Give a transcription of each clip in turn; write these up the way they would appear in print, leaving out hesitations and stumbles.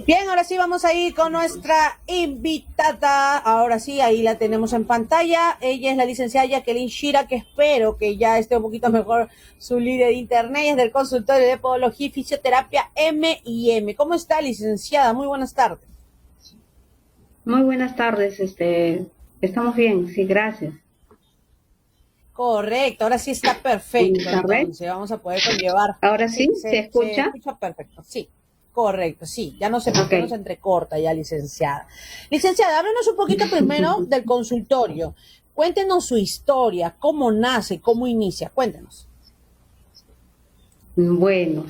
Bien, ahora sí vamos a ir con nuestra invitada. Ahora sí, ahí la tenemos en pantalla. Ella es la licenciada Jacqueline Shira, que espero que ya esté un poquito mejor su líder de internet. Es del consultorio de podología y fisioterapia M&M. ¿Cómo está, licenciada? Muy buenas tardes. Muy buenas tardes, estamos bien, sí, gracias. Correcto, ahora sí está Buenas perfecto, tardes. entonces vamos a poder conllevar. Ahora sí, Sí, ¿se se escucha? escucha perfecto, sí, correcto, sí, ya no sé por Ok. qué nos entrecorta ya, licenciada. Licenciada, háblenos un poquito primero del consultorio. Cuéntenos su historia, cómo nace, cómo inicia, cuéntenos. Bueno,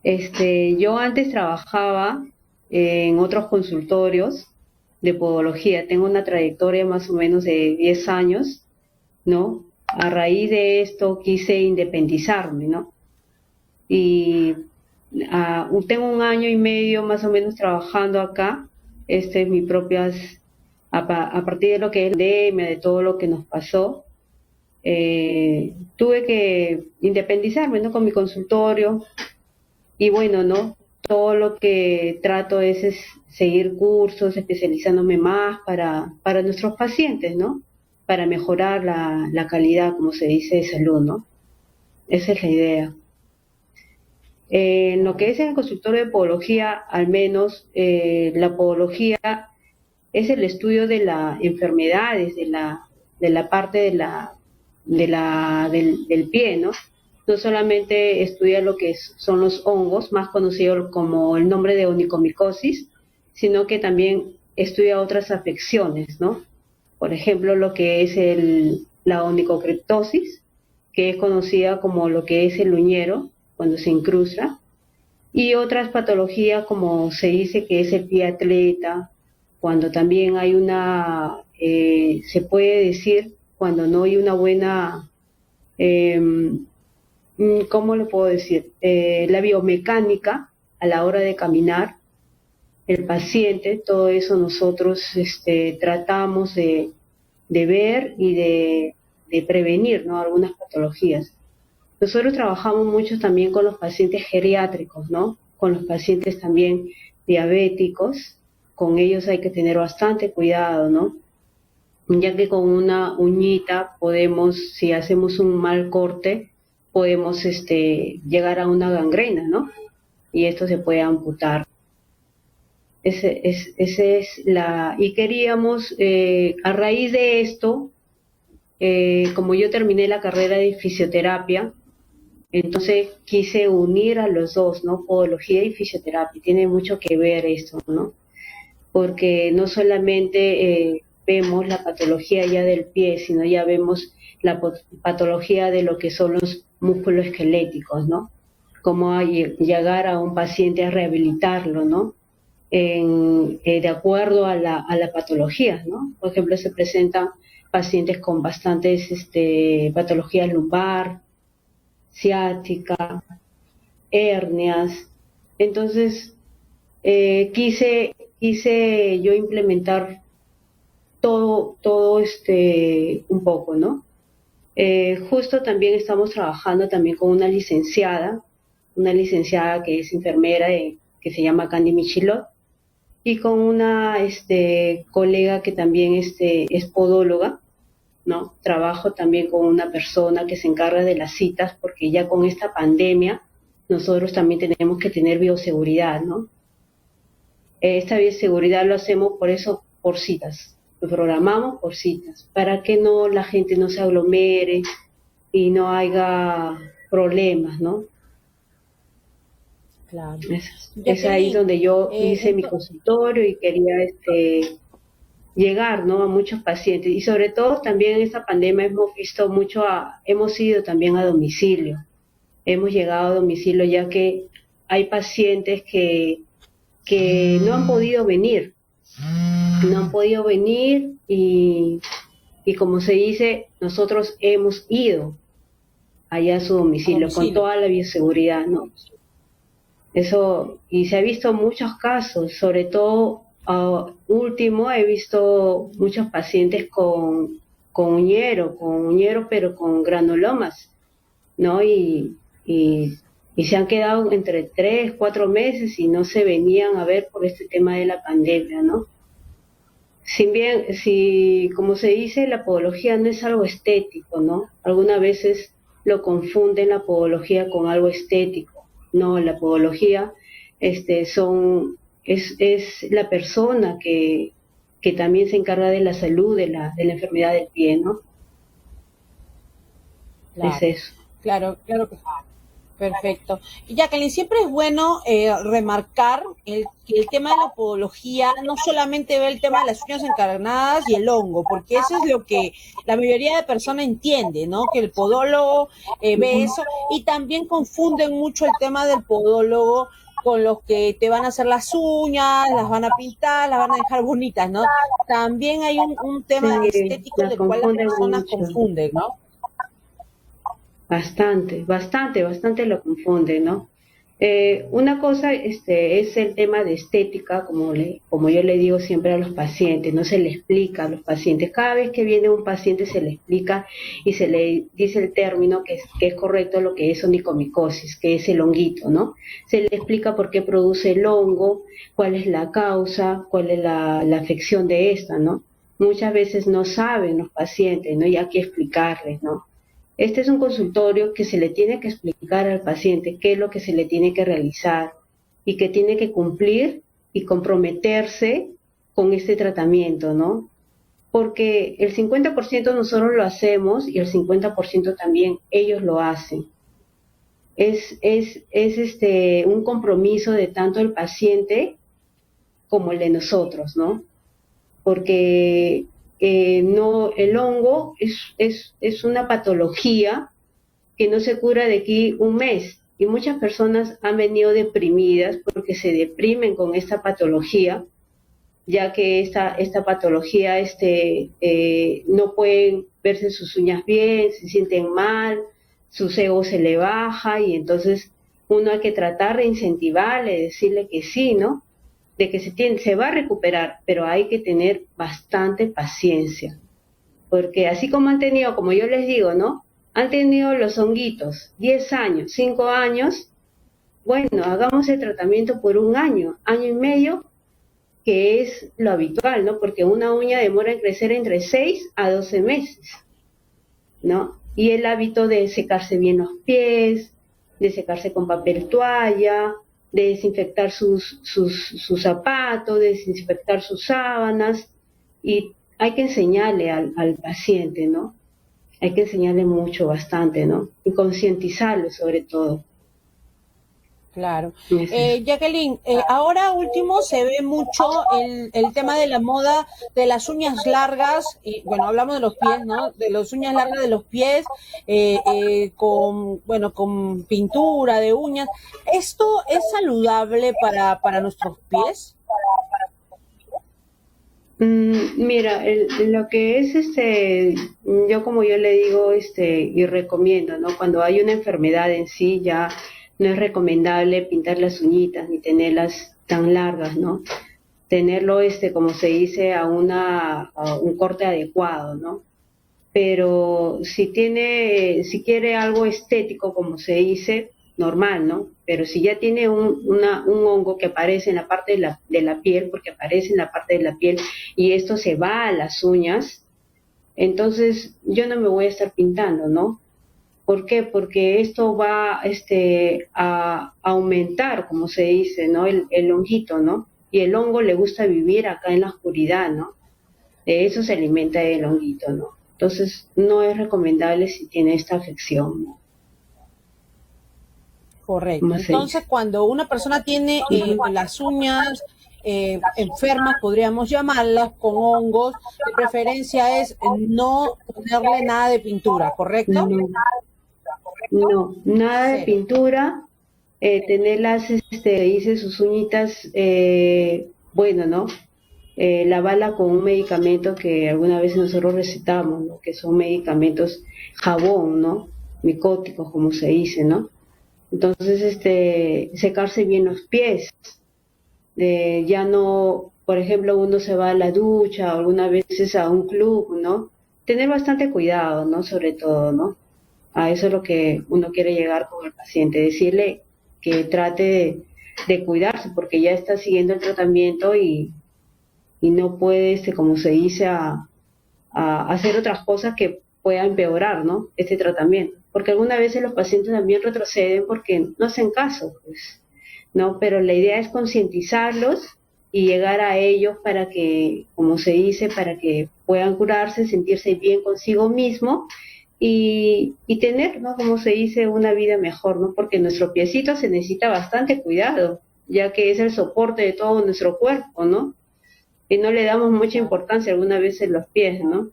yo antes trabajaba en otros consultorios de podología. Tengo una trayectoria más o menos de 10 años, ¿no? A raíz de esto quise independizarme, ¿no? Y tengo un año y medio más o menos trabajando acá. Este es mi propias, a partir de lo que es el pandemia, de todo lo que nos pasó, tuve que independizarme, ¿no? Con mi consultorio y bueno, ¿no? Todo lo que trato es seguir cursos, especializándome más para nuestros pacientes, ¿no? Para mejorar la calidad, como se dice, de salud, ¿no? Esa es la idea. En lo que es en el consultorio de podología, al menos la podología es el estudio de las enfermedades, de la parte del pie, ¿no? No solamente estudia lo que son los hongos, más conocidos como el nombre de onicomicosis, sino que también estudia otras afecciones, ¿no? Por ejemplo, lo que es la onicocriptosis, que es conocida como lo que es el uñero, cuando se incrusta, y otras patologías como se dice que es el pie atleta, cuando también hay se puede decir, cuando no hay una buena, eh, ¿cómo lo puedo decir? La biomecánica a la hora de caminar, el paciente, todo eso nosotros tratamos de ver y de prevenir, ¿no? Algunas patologías. Nosotros trabajamos mucho también con los pacientes geriátricos, ¿no? Con los pacientes también diabéticos, con ellos hay que tener bastante cuidado, ¿no? Ya que con una uñita podemos, si hacemos un mal corte, podemos llegar a una gangrena, ¿no? Y esto se puede amputar. Y queríamos, a raíz de esto, como yo terminé la carrera de fisioterapia, entonces quise unir a los dos, ¿no? Podología y fisioterapia. Tiene mucho que ver esto, ¿no? Porque no solamente vemos la patología ya del pie, sino ya vemos la patología de lo que son los músculos esqueléticos, ¿no? Cómo llegar a un paciente a rehabilitarlo, ¿no? De acuerdo a la patología, ¿no? Por ejemplo, se presentan pacientes con bastantes patologías lumbar, ciática, hernias. Entonces, quise yo implementar todo un poco, ¿no? Justo también estamos trabajando también con una licenciada que es enfermera, que se llama Candy Michilot, y con una colega que también es podóloga, ¿no? Trabajo también con una persona que se encarga de las citas, porque ya con esta pandemia nosotros también tenemos que tener bioseguridad, ¿no? Esta bioseguridad lo hacemos por eso, por citas, lo programamos por citas, para que no la gente no se aglomere y no haya problemas, ¿no? Claro. Es ahí Jacqueline, donde yo hice mi entonces, consultorio y quería llegar, ¿no? A muchos pacientes, y sobre todo también en esta pandemia hemos visto hemos ido también a domicilio, hemos llegado a domicilio ya que hay pacientes que no han podido venir y como se dice, nosotros hemos ido allá a su a domicilio con domicilio. toda la bioseguridad, ¿no? Eso, y se ha visto muchos casos, sobre todo último, he visto muchos pacientes con uñero, pero con granulomas, ¿no? Y y se han quedado entre 3, 4 meses y no se venían a ver por este tema de la pandemia, ¿no? Si bien, si, como se dice, la podología no es algo estético, ¿no? Algunas veces lo confunden la podología con algo estético. No, la podología es la persona que también se encarga de la salud de la enfermedad del pie, ¿no? Es Claro, eso. claro que sí. Perfecto. Y Jacqueline, siempre es bueno remarcar que el tema de la podología no solamente ve el tema de las uñas encarnadas y el hongo, porque eso es lo que la mayoría de personas entiende, ¿no? Que el podólogo ve Ujú. eso y también confunden mucho el tema del podólogo con los que te van a hacer las uñas, las van a pintar, las van a dejar bonitas, ¿no? También hay un tema Sí, estético la del cual las confunden personas mucho. confunden, ¿no? Bastante lo confunde, ¿no? Una cosa es el tema de estética, como yo le digo siempre a los pacientes, no se le explica a los pacientes. Cada vez que viene un paciente se le explica y se le dice el término que es correcto, lo que es onicomicosis, que es el honguito, ¿no? Se le explica por qué produce el hongo, cuál es la causa, cuál es la afección de esta, ¿no? Muchas veces no saben los pacientes, ¿no? Y hay que explicarles, ¿no? Este es un consultorio que se le tiene que explicar al paciente qué es lo que se le tiene que realizar y que tiene que cumplir y comprometerse con este tratamiento, ¿no? Porque el 50% nosotros lo hacemos y el 50% también ellos lo hacen. Es un compromiso de tanto el paciente como el de nosotros, ¿no? Porque no, el hongo es una patología que no se cura de aquí un mes. Y muchas personas han venido deprimidas porque se deprimen con esta patología, ya que esta patología no pueden verse sus uñas bien, se sienten mal, su ego se le baja y entonces uno hay que tratar de incentivarle, decirle que sí, ¿no? De que se va a recuperar, pero hay que tener bastante paciencia, porque así como han tenido, como yo les digo, ¿no? Han tenido los honguitos 10 años, 5 años, bueno, hagamos el tratamiento por un año, año y medio, que es lo habitual, ¿no? Porque una uña demora en crecer entre 6 a 12 meses, ¿no? Y el hábito de secarse bien los pies, de secarse con papel toalla, de desinfectar sus zapatos, de desinfectar sus sábanas, y hay que enseñarle al paciente, ¿no? Hay que enseñarle mucho, bastante, ¿no? Y concientizarlo sobre todo. Claro. Es eso. Jacqueline, ahora último se ve mucho el tema de la moda de las uñas largas, y bueno, hablamos de los pies, ¿no? De las uñas largas de los pies, con, bueno, con pintura de uñas. ¿Esto es saludable para nuestros pies? Mira, lo que es yo como yo le digo, y recomiendo, ¿no? Cuando hay una enfermedad en sí, ya no es recomendable pintar las uñitas ni tenerlas tan largas, ¿no? Tenerlo, como se dice, a un corte adecuado, ¿no? Pero si quiere algo estético, como se dice, normal, ¿no? Pero si ya tiene un hongo que aparece en la parte de la piel, porque aparece en la parte de la piel y esto se va a las uñas, entonces yo no me voy a estar pintando, ¿no? ¿Por qué? Porque esto va a aumentar, como se dice, ¿no? El honguito, ¿no? Y el hongo le gusta vivir acá en la oscuridad, ¿no? De eso se alimenta el honguito, ¿no? Entonces, no es recomendable si tiene esta afección, ¿no? Correcto. ¿Cómo se Entonces, dice? cuando una persona tiene las uñas enfermas, podríamos llamarlas, con hongos, de preferencia es no ponerle nada de pintura, ¿correcto? No, no, nada de Cero. pintura, tenerlas, dice sus uñitas, bueno, ¿no? Lavarla con un medicamento que alguna vez nosotros recetamos, ¿no? Que son medicamentos jabón, ¿no? Micóticos, como se dice, ¿no? Entonces, secarse bien los pies, ya no, por ejemplo, uno se va a la ducha o algunas veces a un club, ¿no? Tener bastante cuidado, ¿no? Sobre todo, ¿no? A eso es lo que uno quiere llegar con el paciente, decirle que trate de cuidarse, porque ya está siguiendo el tratamiento y no puede, como se dice, a hacer otras cosas que puedan empeorar, ¿no? Este tratamiento. Porque algunas veces los pacientes también retroceden porque no hacen caso, pues, ¿no? Pero la idea es concientizarlos y llegar a ellos para que, como se dice, para que puedan curarse, sentirse bien consigo mismo y tener, ¿no? Como se dice, una vida mejor, ¿no? Porque nuestro piecito se necesita bastante cuidado, ya que es el soporte de todo nuestro cuerpo, ¿no? Y no le damos mucha importancia algunas veces los pies, ¿no?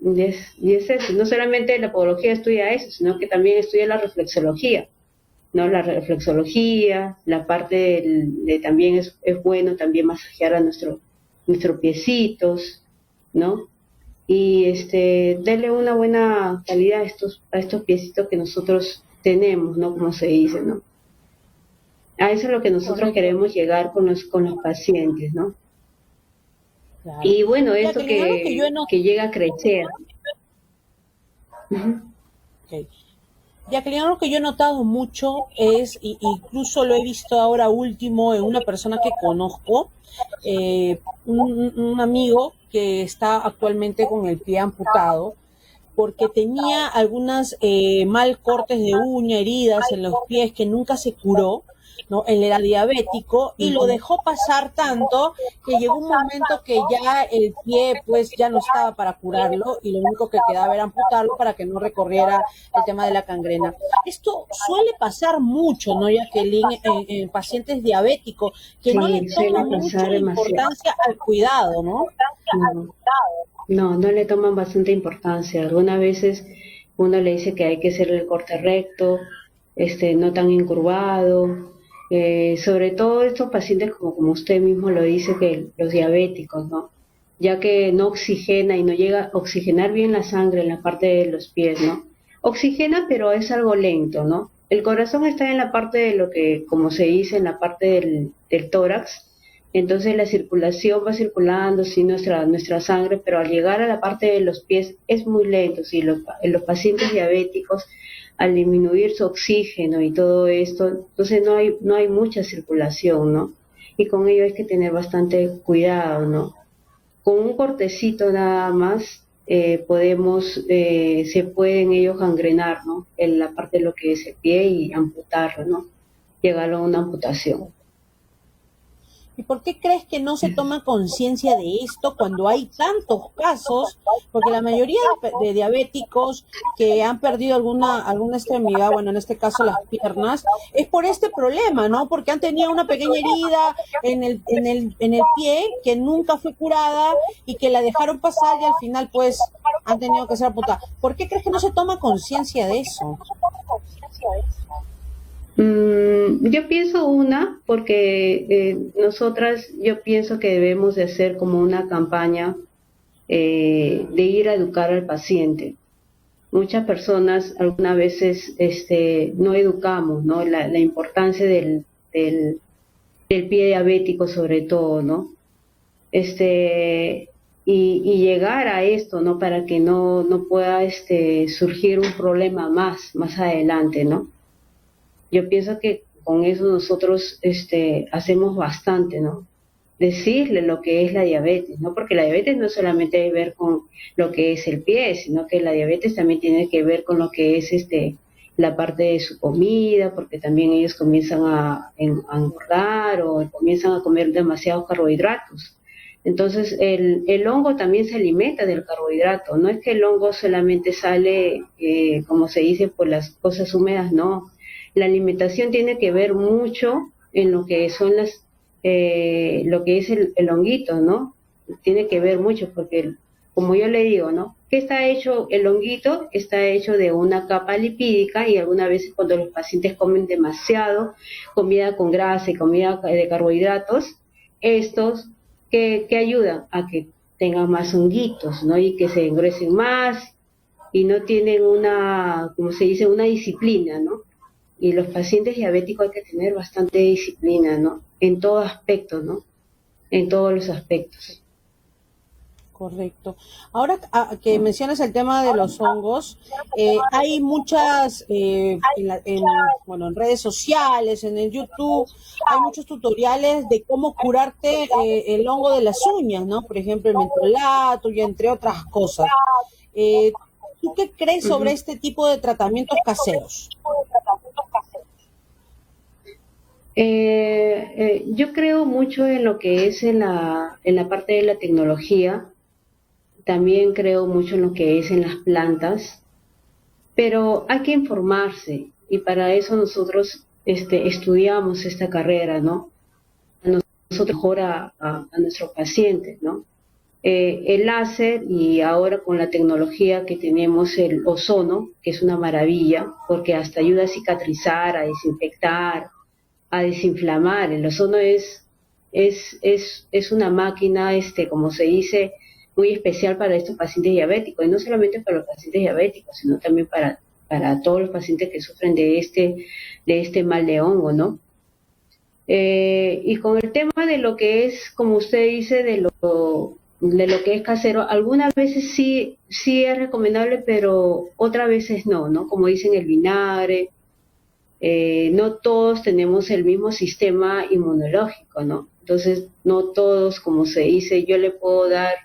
Y es eso, no solamente la podología estudia eso, sino que también estudia la reflexología, ¿no? La reflexología, la parte también es bueno también masajear a nuestros piecitos, ¿no? Y darle una buena calidad a estos piecitos que nosotros tenemos, ¿no? Como se dice, ¿no? A eso es lo que nosotros Correcto. queremos llegar con los pacientes, ¿no? Claro. Y bueno, esto Jacqueline, algo que yo he que llega a crecer. Ujú. Ok. Jacqueline, algo que yo he notado mucho es, incluso lo he visto ahora último en una persona que conozco, un amigo que está actualmente con el pie amputado, porque tenía algunas mal cortes de uña, heridas en los pies que nunca se curó, ¿no? Él era diabético y lo Ujú. dejó pasar tanto que llegó un momento que ya el pie pues ya no estaba para curarlo y lo único que quedaba era amputarlo para que no recorriera el tema de la gangrena. Esto suele pasar mucho, ¿no, Jacqueline, en pacientes diabéticos que no le Sí, suele toman pasar mucho demasiado. importancia al cuidado, ¿no? No, no le toman bastante importancia. Algunas veces uno le dice que hay que hacer el corte recto, no tan incurvado. Sobre todo estos pacientes, como usted mismo lo dice, que los diabéticos, ¿no? Ya que no oxigena y no llega a oxigenar bien la sangre en la parte de los pies, ¿no? Oxigena, pero es algo lento, ¿no? El corazón está en la parte de lo que, como se dice, en la parte del tórax. Entonces la circulación va circulando, sí, nuestra sangre, pero al llegar a la parte de los pies es muy lento. Sí, los pacientes diabéticos, al disminuir su oxígeno y todo esto, entonces no hay mucha circulación, ¿no? Y con ello hay que tener bastante cuidado, ¿no? Con un cortecito nada más se pueden ellos gangrenar, ¿no? En la parte de lo que es el pie y amputarlo, ¿no? Llegar a una amputación. ¿Y por qué crees que no se toma conciencia de esto cuando hay tantos casos? Porque la mayoría de diabéticos que han perdido alguna extremidad, bueno, en este caso las piernas, es por este problema, ¿no? Porque han tenido una pequeña herida en el pie que nunca fue curada y que la dejaron pasar y al final pues han tenido que ser amputadas. ¿Por qué crees que no se toma conciencia de eso? Yo pienso porque nosotras, yo pienso que debemos de hacer como una campaña de ir a educar al paciente. Muchas personas algunas veces no educamos, ¿no? La importancia del pie diabético sobre todo, ¿no? Este, y llegar a esto, ¿no? Para que no pueda surgir un problema más adelante, ¿no? Yo pienso que con eso nosotros hacemos bastante, ¿no? Decirle lo que es la diabetes, ¿no? Porque la diabetes no solamente hay que ver con lo que es el pie, sino que la diabetes también tiene que ver con lo que es la parte de su comida, porque también ellos comienzan a engordar o comienzan a comer demasiados carbohidratos. Entonces, el hongo también se alimenta del carbohidrato. No es que el hongo solamente sale, como se dice, por las cosas húmedas, no. La alimentación tiene que ver mucho en lo que son lo que es el honguito, ¿no? Tiene que ver mucho porque, como yo le digo, ¿no? ¿Qué está hecho el honguito? Está hecho de una capa lipídica y algunas veces cuando los pacientes comen demasiado comida con grasa y comida de carbohidratos, estos que ayudan a que tengan más honguitos, ¿no? Y que se engruesen más y no tienen como se dice, una disciplina, ¿no? Y los pacientes diabéticos hay que tener bastante disciplina, ¿no? En todo aspecto, ¿no? En todos los aspectos. Correcto. Ahora que mencionas el tema de los hongos, hay muchas, bueno, en redes sociales, en el YouTube, hay muchos tutoriales de cómo curarte el hongo de las uñas, ¿no? Por ejemplo, el mentolato y entre otras cosas. Eh, ¿Tú qué crees sobre Ujú. este tipo de tratamientos caseros? Yo creo mucho en lo que es en la parte de la tecnología, también creo mucho en lo que es en las plantas, pero hay que informarse y para eso nosotros estudiamos esta carrera, ¿no? Nosotros mejor a nuestros pacientes, ¿no? El láser y ahora con la tecnología que tenemos el ozono, que es una maravilla, porque hasta ayuda a cicatrizar, a desinfectar, a desinflamar. El ozono es una máquina, como se dice, muy especial para estos pacientes diabéticos, y no solamente para los pacientes diabéticos, sino también para todos los pacientes que sufren de este mal de hongo, ¿no? Y con el tema de lo que es, como usted dice, de lo que es casero, algunas veces sí es recomendable, pero otras veces no, ¿no? Como dicen el vinagre, no todos tenemos el mismo sistema inmunológico, ¿no? Entonces, no todos, como se dice, yo le puedo dar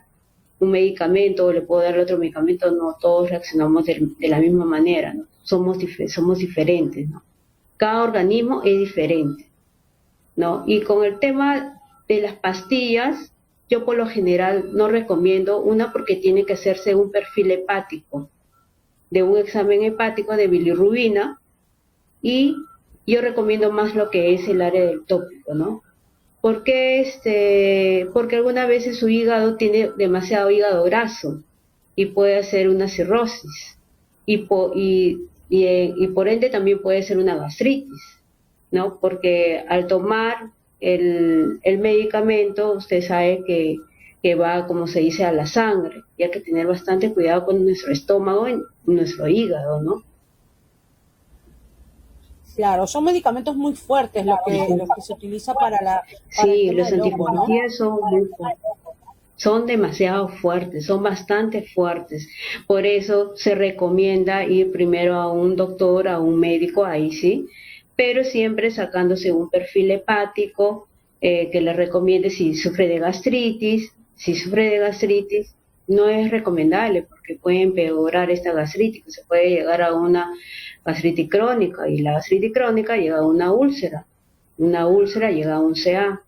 un medicamento o le puedo dar otro medicamento, no todos reaccionamos de la misma manera, ¿no? Somos diferentes, ¿no? Cada organismo es diferente, ¿no? Y con el tema de las pastillas, yo por lo general no recomiendo una porque tiene que hacerse un perfil hepático, de un examen hepático de bilirrubina, y yo recomiendo más lo que es el área del tópico, ¿no? Porque algunas veces su hígado tiene demasiado hígado graso y puede hacer una cirrosis y por ende también puede ser una gastritis, ¿no? Porque al tomar el medicamento, usted sabe que va, como se dice, a la sangre, y hay que tener bastante cuidado con nuestro estómago y nuestro hígado, ¿no? Claro, son medicamentos muy fuertes lo que se utiliza para el Sí, tema los del hongo, ¿no? anticonceptivos son muy fuertes. Son demasiado fuertes, son bastante fuertes. Por eso se recomienda ir primero a un doctor, a un médico, ahí sí, pero siempre sacándose un perfil hepático que le recomiende si sufre de gastritis. Si sufre de gastritis, no es recomendable porque puede empeorar esta gastritis, se puede llegar a una gastritis crónica y la gastritis crónica llega a una úlcera llega a un CA.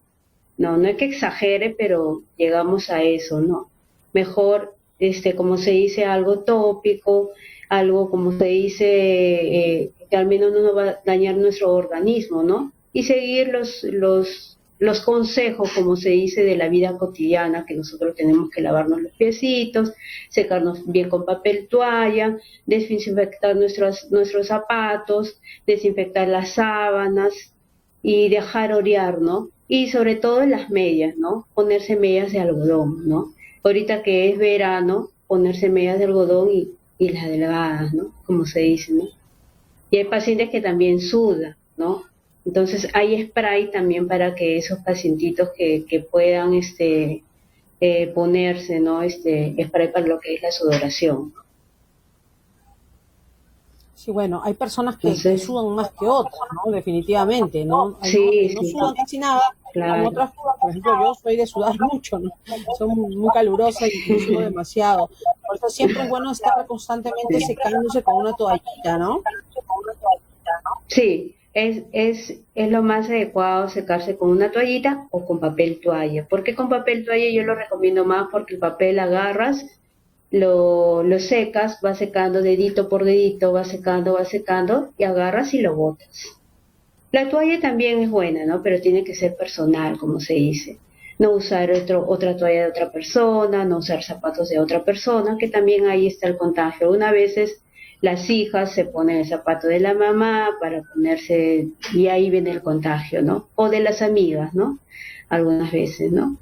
No, no es que exagere, pero llegamos a eso, ¿no? Mejor, como se dice, algo tópico, algo como se dice, que al menos no nos va a dañar nuestro organismo, ¿no? Y seguir los consejos, como se dice, de la vida cotidiana, que nosotros tenemos que lavarnos los piecitos, secarnos bien con papel toalla, desinfectar nuestros zapatos, desinfectar las sábanas y dejar orear, ¿no? Y sobre todo en las medias, ¿no? Ponerse medias de algodón, ¿no? Ahorita que es verano, ponerse medias de algodón y las delgadas, ¿no? Como se dice, ¿no? Y hay pacientes que también sudan, ¿no? Entonces hay spray también para que esos pacientitos que puedan ponerse, ¿no? Spray para lo que es la sudoración. Sí, bueno, hay personas que Entonces, sudan más que otras, ¿no? Definitivamente, ¿no? Hay unos sí, que no sí, sudan casi nada, como claro. otras, por ejemplo, yo soy de sudar mucho, ¿no? Soy muy calurosa y sudo demasiado. Por eso siempre es bueno estar constantemente Sí. secándose con una toallita, ¿no? Sí, es lo más adecuado secarse con una toallita o con papel toalla. ¿Por qué con papel toalla? Yo lo recomiendo más porque el papel agarras, lo secas, va secando dedito por dedito, va secando y agarras y lo botas. La toalla también es buena, ¿no? Pero tiene que ser personal, como se dice. No usar otra toalla de otra persona, no usar zapatos de otra persona, que también ahí está el contagio. Una veces las hijas se ponen el zapato de la mamá para ponerse, y ahí viene el contagio, ¿no? O de las amigas, ¿no? Algunas veces, ¿no?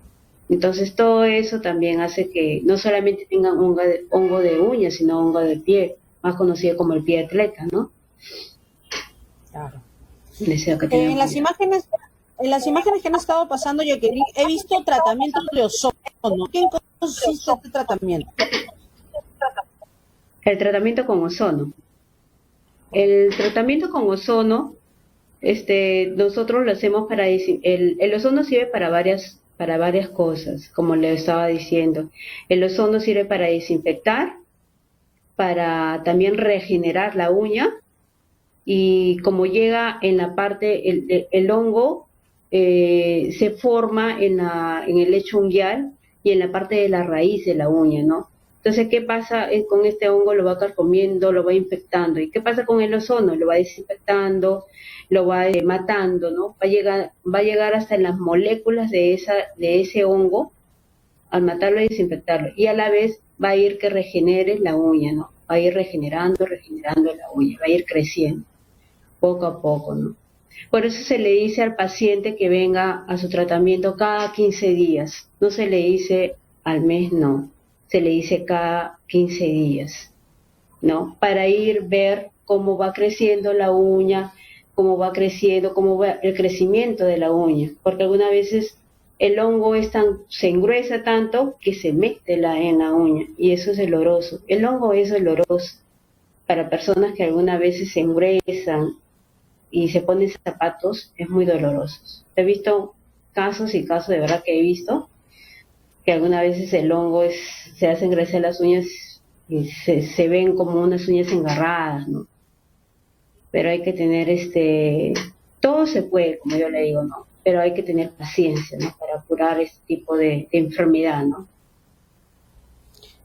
Entonces todo eso también hace que no solamente tengan hongo de uñas, sino hongo de pie, más conocido como el pie atleta, ¿no? Claro. Deseo que tengan cuidado. En las imágenes que han estado pasando, Jacqueline, he visto tratamientos de ozono. ¿Qué consiste este tratamiento? El tratamiento con ozono. El tratamiento con ozono, nosotros lo hacemos el ozono sirve para varias cosas, como le estaba diciendo. El ozono sirve para desinfectar, para también regenerar la uña, y como llega en la parte, el hongo se forma en el lecho unguial y en la parte de la raíz de la uña, ¿no? Entonces, ¿qué pasa con este hongo? Lo va carcomiendo, lo va infectando. ¿Y qué pasa con el ozono? Lo va desinfectando, lo va matando, ¿no? Va a llegar hasta las moléculas de ese hongo al matarlo y desinfectarlo. Y a la vez va a ir que regenere la uña, ¿no? Va a ir regenerando la uña, va a ir creciendo poco a poco, ¿no? Por eso se le dice al paciente que venga a su tratamiento cada 15 días. No se le dice al mes, no. Se le dice cada 15 días, ¿no? Para ver cómo va creciendo la uña, cómo va creciendo, cómo va el crecimiento de la uña. Porque algunas veces el hongo se engruesa tanto que se mete en la uña, y eso es doloroso. El hongo es doloroso para personas que algunas veces se engruesan y se ponen zapatos, es muy doloroso. He visto casos y casos, de verdad que he visto, que algunas veces el hongo se hace engrecer las uñas y se ven como unas uñas engarradas, ¿no? Pero hay que tener todo se puede, como yo le digo, ¿no? Pero hay que tener paciencia, ¿no? Para curar este tipo de enfermedad, ¿no?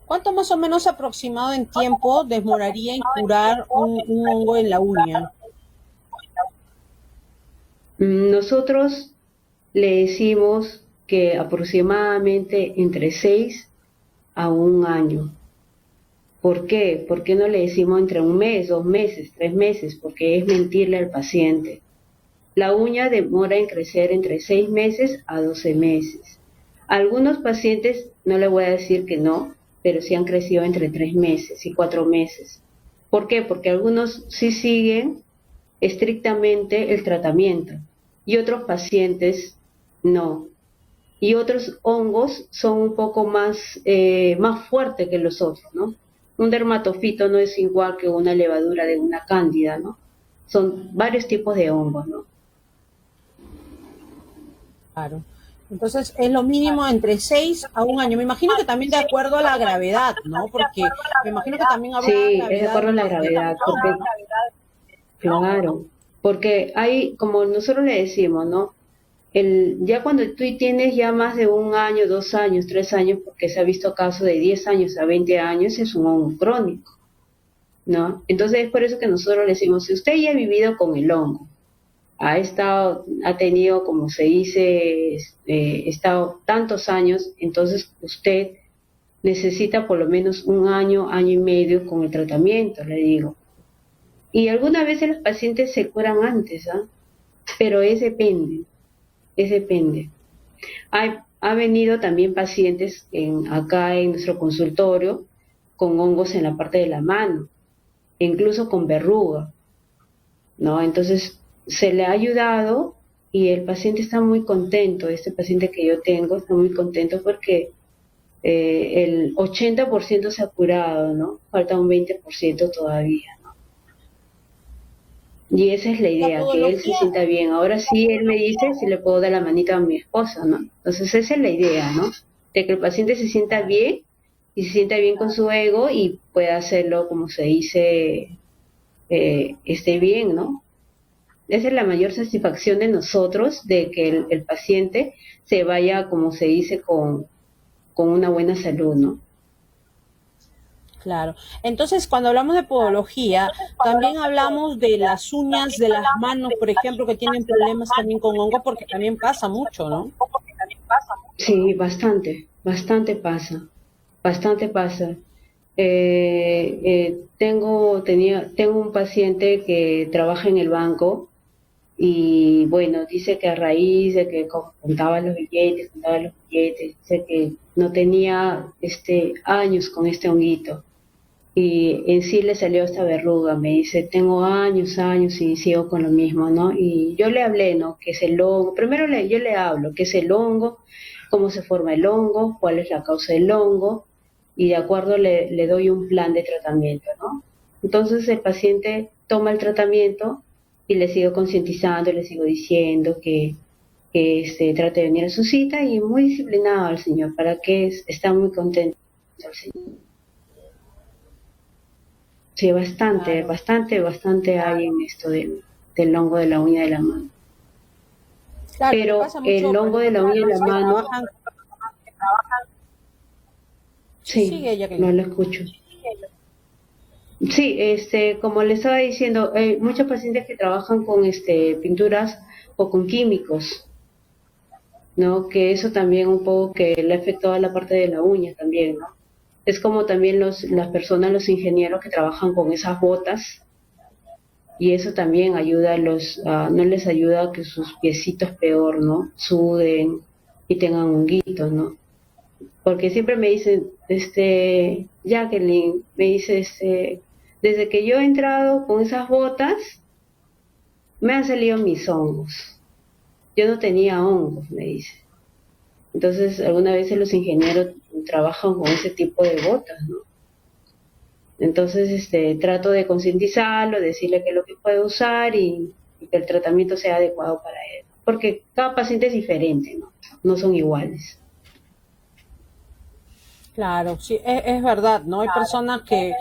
¿Cuánto más o menos aproximado en tiempo demoraría en curar un hongo en la uña? Nosotros le decimos que aproximadamente entre 6 a 1 año. ¿Por qué? ¿Por qué no le decimos entre 1 mes, 2 meses, 3 meses? Porque es mentirle al paciente. La uña demora en crecer entre 6 meses a 12 meses. Algunos pacientes, no le voy a decir que no, pero sí han crecido entre 3 meses y 4 meses. ¿Por qué? Porque algunos sí siguen estrictamente el tratamiento y otros pacientes no. Y otros hongos son un poco más fuertes que los otros, ¿no? Un dermatofito no es igual que una levadura de una cándida, ¿no? Son varios tipos de hongos, ¿no? Claro. Entonces es lo mínimo entre 6 a 1 año. Me imagino que también de acuerdo a la gravedad, ¿no? Porque me imagino que también habrá Sí, es de gravedad. acuerdo a la gravedad, porque, claro, porque hay, como nosotros le decimos, ¿no? Ya cuando tú tienes ya más de 1 año, 2 años, 3 años, porque se ha visto casos de 10 años a 20 años, es un hongo crónico, ¿no? Entonces es por eso que nosotros le decimos, si usted ya ha vivido con el hongo, ha tenido, como se dice, estado tantos años, entonces usted necesita por lo menos 1 año, año y medio con el tratamiento, le digo. Y algunas veces los pacientes se curan antes, ¿ah? Pero depende. Ha venido también pacientes acá en nuestro consultorio con hongos en la parte de la mano, incluso con verruga, ¿no? Entonces se le ha ayudado y el paciente está muy contento. Este paciente que yo tengo está muy contento porque el 80% se ha curado, ¿no? Falta un 20% todavía. Y esa es la idea, que él se sienta bien. Ahora sí, él me dice si le puedo dar la manita a mi esposa, ¿no? Entonces esa es la idea, ¿no? De que el paciente se sienta bien y se sienta bien con su ego y pueda hacerlo, como se dice, esté bien, ¿no? Esa es la mayor satisfacción de nosotros, de que el paciente se vaya, como se dice, con una buena salud, ¿no? Claro. Entonces, cuando hablamos de podología, también hablamos de las uñas de las manos, por ejemplo, que tienen problemas también con hongo, porque también pasa mucho, ¿no? Sí, bastante pasa. Tengo un paciente que trabaja en el banco y bueno, dice que a raíz de que contaba los billetes, dice que no tenía años con este honguito. Y en sí le salió esta verruga, me dice, tengo años y sigo con lo mismo, ¿no? Y yo le hablé, ¿no? Que es el hongo, primero yo le hablo, que es el hongo, cómo se forma el hongo, cuál es la causa del hongo, y de acuerdo le doy un plan de tratamiento, ¿no? Entonces el paciente toma el tratamiento y le sigo concientizando, le sigo diciendo que trate de venir a su cita, y muy disciplinado el señor, para que está muy contento el señor. Sí, Claro. bastante hay en esto del hongo de la uña de la mano. Claro, le Pero pasa el mucho, por hongo de ejemplo, a la las uña de la personas que mano, trabajan. Sí, sí, sigue, no Jacqueline. lo escucho. Sí, como le estaba diciendo, muchos pacientes que trabajan con pinturas o con químicos, ¿no? Que eso también un poco que le afectó a la parte de la uña también, ¿no? Es como también las personas, los ingenieros que trabajan con esas botas, y eso también ayuda no les ayuda a que sus piecitos peor, ¿no? Suden y tengan honguitos, ¿no? Porque siempre me dicen, Jacqueline, me dice, desde que yo he entrado con esas botas, me han salido mis hongos. Yo no tenía hongos, me dice. Entonces, algunas veces los ingenieros trabajan con ese tipo de botas, ¿no? Entonces, trato de concientizarlo, decirle qué es lo que puede usar, y que el tratamiento sea adecuado para él. Porque cada paciente es diferente, ¿no? No son iguales. Claro, sí, es verdad, ¿no? Hay personas que,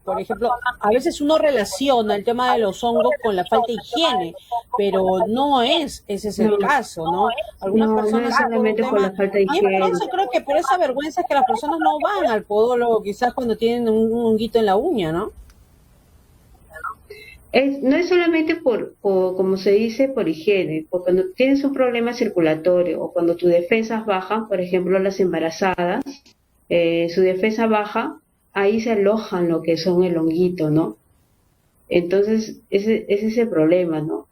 por ejemplo, a veces uno relaciona el tema de los hongos con la falta de higiene, pero no es, ese es el No, caso, ¿no? Algunas no es personas es por un solamente por la tema, falta de y es por higiene. eso creo que por esa vergüenza es que las personas no van al podólogo quizás cuando tienen un honguito en la uña, ¿no? No es solamente como se dice, por higiene, porque cuando tienes un problema circulatorio o cuando tus defensas bajan, por ejemplo las embarazadas, su defensa baja, ahí se alojan lo que son el honguito, ¿no? Entonces, ese es el problema, ¿no?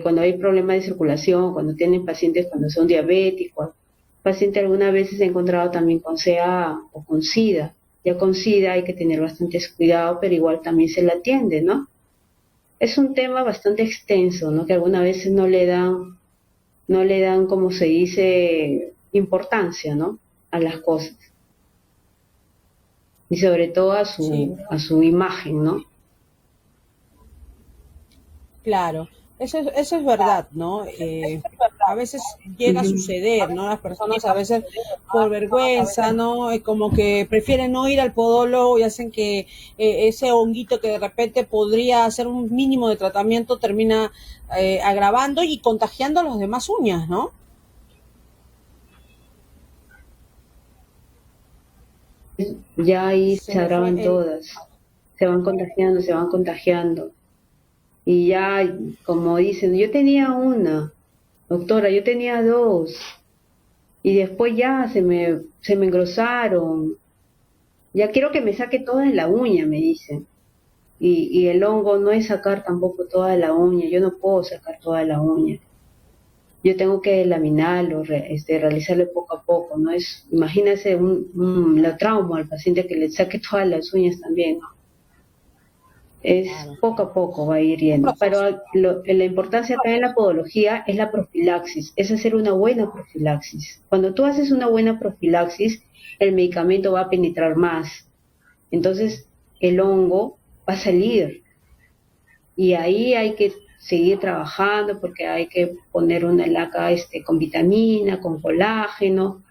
Cuando hay problemas de circulación, cuando tienen pacientes, cuando son diabéticos, paciente algunas veces he encontrado también con CA o con SIDA. Ya con SIDA hay que tener bastantes cuidado, pero igual también se le atiende, ¿no? Es un tema bastante extenso, ¿no? Que algunas veces no le dan, como se dice, importancia, ¿no? A las cosas. Y sobre todo a Sí, su imagen, ¿no? claro, eso es verdad, ¿no? A veces llega a Ujú. suceder, ¿no? Las personas a veces por vergüenza, ¿no? Como que prefieren no ir al podólogo y hacen que ese honguito que de repente podría hacer un mínimo de tratamiento termina agravando y contagiando a los demás uñas, ¿no? Ya ahí Se se me fue agravan el... todas, se van contagiando, se van contagiando. Y ya, como dicen, yo tenía una, doctora, yo tenía dos, y después ya se me engrosaron. Ya quiero que me saque toda la uña, me dicen. Y el hongo no es sacar tampoco toda la uña, yo no puedo sacar toda la uña. Yo tengo que laminarlo, realizarlo poco a poco, ¿no? Imagínese la trauma al paciente que le saque todas las uñas también, ¿no? Es Claro, poco a poco va a ir un yendo. Pero proceso. la importancia acá en la podología es la profilaxis, es hacer una buena profilaxis. Cuando tú haces una buena profilaxis, el medicamento va a penetrar más. Entonces, el hongo va a salir, y ahí hay que seguir trabajando porque hay que poner una laca con vitamina, con colágeno,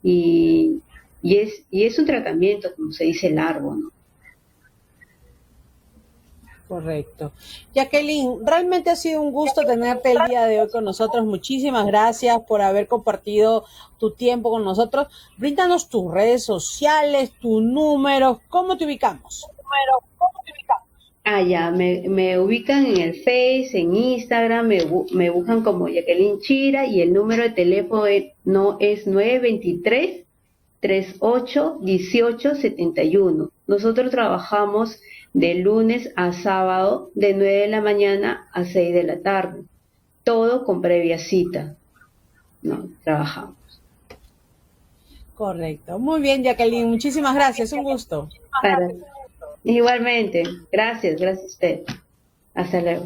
y, y es un tratamiento, como se dice, largo, ¿no? Correcto. Jacqueline, realmente ha sido un gusto tenerte el día de hoy con nosotros. Muchísimas gracias por haber compartido tu tiempo con nosotros. Bríndanos tus redes sociales, tus números, ¿cómo te ubicamos? Ah, ya, me ubican en el Face, en Instagram, me buscan como Jacqueline Chira, y el número de teléfono no es 923-38-1871. Nosotros trabajamos de lunes a sábado de 9 de la mañana a 6 de la tarde, todo con previa cita, ¿no? Trabajamos. Correcto. Muy bien, Jacqueline. Muchísimas gracias. Un gusto. Para, igualmente, gracias a usted. Hasta luego.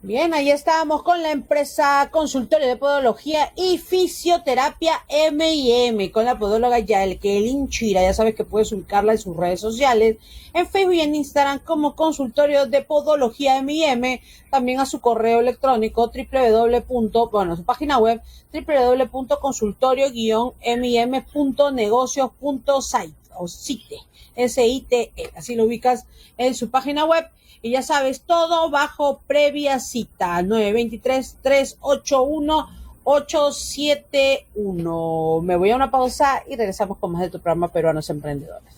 Bien, ahí estábamos con la empresa Consultorio de Podología y Fisioterapia M&M, con la podóloga Yael Kelin Chira. Ya sabes que puedes ubicarla en sus redes sociales, en Facebook y en Instagram como Consultorio de Podología M&M, también a su correo electrónico su página web www.consultorio-mim.negocios.site o site, S-I-T-E, así lo ubicas en su página web. Y ya sabes, todo bajo previa cita, 923-381-871. Me voy a una pausa y regresamos con más de tu programa Peruanos Emprendedores.